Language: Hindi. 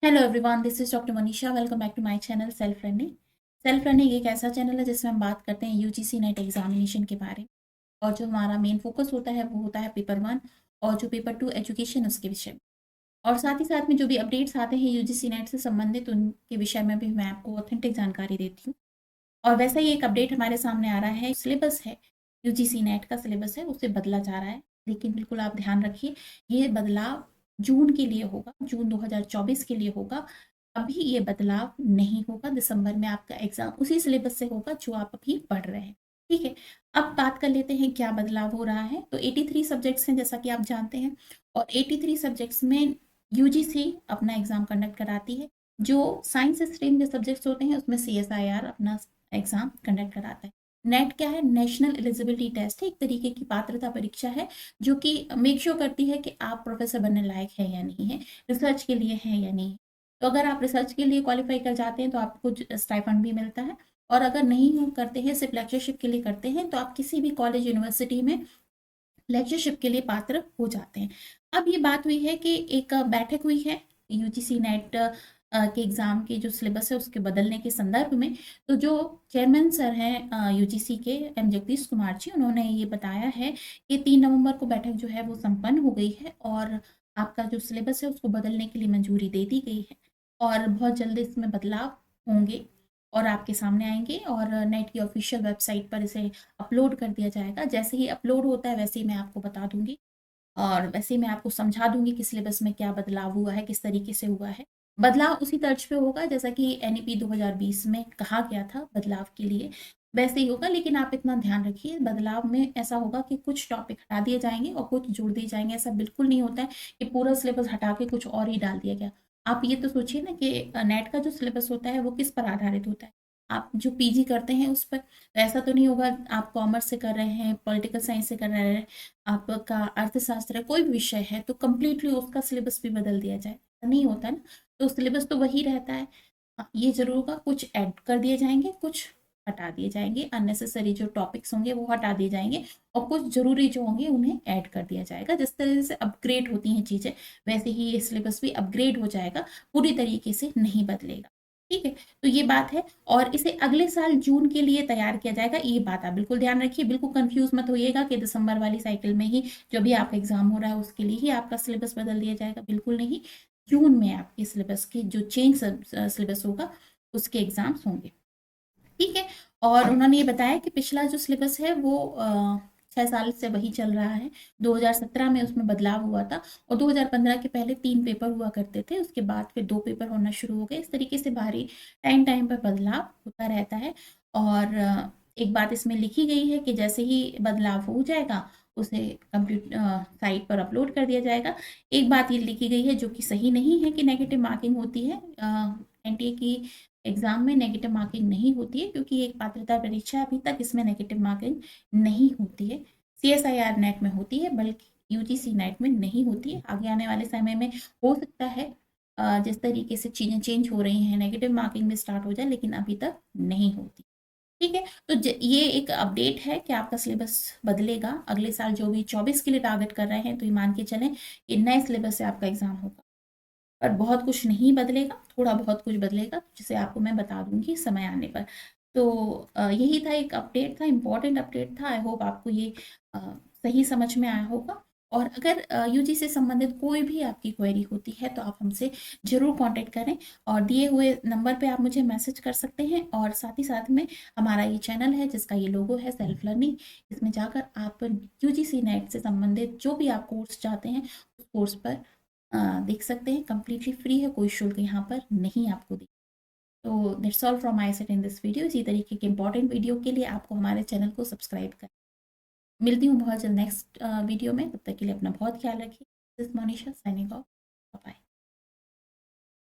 Hello everyone, this is doctor Manisha. Welcome back to my channel self learning. Self learning एक ऐसा चैनल है जिसमें हम बात करते हैं यूजीसी नेट एग्जामिनेशन के बारे में। और जो हमारा मेन फोकस होता है वो होता है पेपर 1 और जो पेपर 2 एजुकेशन उसके विषय में। और साथ ही साथ में जो भी अपडेट्स आते हैं यूजीसी नेट से संबंधित उनके विषय में भी मैं आपको ऑथेंटिक जानकारी देती हूँ। और वैसा ही एक अपडेट हमारे सामने आ रहा है, सिलेबस है, यूजीसी नेट का सिलेबस है, उसे बदला जा रहा है। लेकिन बिल्कुल आप ध्यान रखिए, ये बदलाव जून के लिए होगा, जून 2024 के लिए होगा। अभी ये बदलाव नहीं होगा। दिसंबर में आपका एग्जाम उसी सिलेबस से होगा जो आप अभी पढ़ रहे हैं। ठीक है। अब बात कर लेते हैं क्या बदलाव हो रहा है। तो 83 सब्जेक्ट्स हैं जैसा कि आप जानते हैं, और 83 सब्जेक्ट्स में यूजीसी अपना एग्जाम कंडक्ट कराती है। जो साइंस स्ट्रीम के सब्जेक्ट्स होते हैं उसमें सीएसआईआर अपना एग्जाम कंडक्ट कराता है। नेट क्या है? नेशनल एलिजिबिलिटी टेस्ट है, एक तरीके की पात्रता परीक्षा है जो कि मेक श्योर करती है कि आप प्रोफेसर बनने लायक है या नहीं है, रिसर्च के लिए है या नहीं। तो अगर आप रिसर्च के लिए क्वालिफाई कर जाते हैं तो आपको स्टाइफंड भी मिलता है। और अगर नहीं करते हैं, सिर्फ लेक्चरशिप के लिए करते हैं, तो आप किसी भी कॉलेज यूनिवर्सिटी में लेक्चरशिप के लिए पात्र हो जाते हैं। अब ये बात हुई है कि एक बैठक हुई है यूजीसी नेट के एग्ज़ाम के जो सिलेबस है उसके बदलने के संदर्भ में। तो जो चेयरमैन सर हैं यूजीसी के, एम जगदीश कुमार जी, उन्होंने ये बताया है कि 3 नवंबर को बैठक जो है वो संपन्न हो गई है और आपका जो सिलेबस है उसको बदलने के लिए मंजूरी दे दी गई है। और बहुत जल्द इसमें बदलाव होंगे और आपके सामने आएंगे, और नेट की ऑफिशियल वेबसाइट पर इसे अपलोड कर दिया जाएगा। जैसे ही अपलोड होता है वैसे ही मैं आपको बता दूंगी, और वैसे ही मैं आपको समझा दूंगी कि सिलेबस में क्या बदलाव हुआ है, किस तरीके से हुआ है। बदलाव उसी तर्ज पे होगा जैसा कि एनईपी 2020 में कहा गया था बदलाव के लिए, वैसे ही होगा। लेकिन आप इतना ध्यान रखिए, बदलाव में ऐसा होगा कि कुछ टॉपिक हटा दिए जाएंगे और कुछ जोड़ दिए जाएंगे। ऐसा बिल्कुल नहीं होता है कि पूरा सिलेबस हटा के कुछ और ही डाल दिया गया। आप ये तो सोचिए ना कि नेट का जो सिलेबस होता है वो किस पर आधारित होता है। आप जो पीजी करते हैं उस पर, तो ऐसा तो नहीं होगा आप कॉमर्स से कर रहे हैं, पॉलिटिकल साइंस से कर रहे हैं, आपका अर्थशास्त्र है, कोई भी विषय है, तो कंप्लीटली उसका सिलेबस भी बदल दिया जाए, नहीं होता ना। तो सिलेबस तो वही रहता है। ये जरूर होगा, कुछ ऐड कर दिए जाएंगे, कुछ हटा दिए जाएंगे। अननेसेसरी जो टॉपिक्स होंगे वो हटा दिए जाएंगे, और कुछ जरूरी जो होंगे उन्हें ऐड कर दिया जाएगा। जिस तरह से अपग्रेड होती हैं चीजें, वैसे ही ये सिलेबस भी अपग्रेड हो जाएगा, पूरी तरीके से नहीं बदलेगा। ठीक है। तो ये बात है, और इसे अगले साल जून के लिए तैयार किया जाएगा। ये बात आप बिल्कुल ध्यान रखिए, बिल्कुल कंफ्यूज मत होइएगा कि दिसंबर वाली साइकिल में ही जो भी आपका एग्जाम हो रहा है उसके लिए ही आपका सिलेबस बदल दिया जाएगा। बिल्कुल नहीं। जून में आपके सिलेबस की जो चेंज सिलेबस होगा उसके एग्जाम्स होंगे। ठीक है। और उन्होंने ये बताया कि पिछला जो सिलेबस है वो 6 साल से वही चल रहा है। 2017 में उसमें बदलाव हुआ था, और 2015 के पहले 3 पेपर हुआ करते थे, उसके बाद फिर 2 पेपर होना शुरू हो गए। इस तरीके से बाहरी टाइम टाइम पर बदलाव होता रहता है। और एक बात इसमें लिखी गई है कि जैसे ही बदलाव हो जाएगा उसे कंप्यूटर साइट पर अपलोड कर दिया जाएगा। एक बात ये लिखी गई है जो कि सही नहीं है कि नेगेटिव मार्किंग होती है। एनटीए की एग्जाम में नेगेटिव मार्किंग नहीं होती है, क्योंकि एक पात्रता परीक्षा अभी तक इसमें नेगेटिव मार्किंग नहीं होती है। सीएसआईआर नेट में होती है, बल्कि यूजीसी नेट में नहीं होती है। आगे आने वाले समय में हो सकता है जिस तरीके से चीजें चेंज हो रही हैं नेगेटिव मार्किंग में स्टार्ट हो जाए, लेकिन अभी तक नहीं होती। ठीक है। तो ये एक अपडेट है कि आपका सिलेबस बदलेगा अगले साल। जो भी 24 के लिए टारगेट कर रहे हैं तो ये मान के चलें कि नए सिलेबस से आपका एग्जाम होगा। पर बहुत कुछ नहीं बदलेगा, थोड़ा बहुत कुछ बदलेगा, जिसे आपको मैं बता दूंगी समय आने पर। तो यही था, एक अपडेट था, इम्पोर्टेंट अपडेट था। आई होप आपको ये अ, सही समझ में आया होगा। और अगर यूजी से संबंधित कोई भी आपकी क्वेरी होती है तो आप हमसे ज़रूर कांटेक्ट करें, और दिए हुए नंबर पे आप मुझे मैसेज कर सकते हैं। और साथ ही साथ में हमारा ये चैनल है जिसका ये लोगो है सेल्फ लर्निंग, इसमें जाकर आप यूजीसी नेट से संबंधित जो भी आप कोर्स चाहते हैं उस कोर्स पर देख सकते हैं। कंप्लीटली फ्री है, कोई शुल्क यहाँ पर नहीं आपको दी। तो that's all from my side in this video. इसी तरीके के इंपॉर्टेंट वीडियो के लिए आपको हमारे चैनल को सब्सक्राइब करें। मिलती हूँ बहुत जल्द नेक्स्ट वीडियो में, तब तक के लिए अपना बहुत ख्याल रखिए। This Manisha signing off. Bye.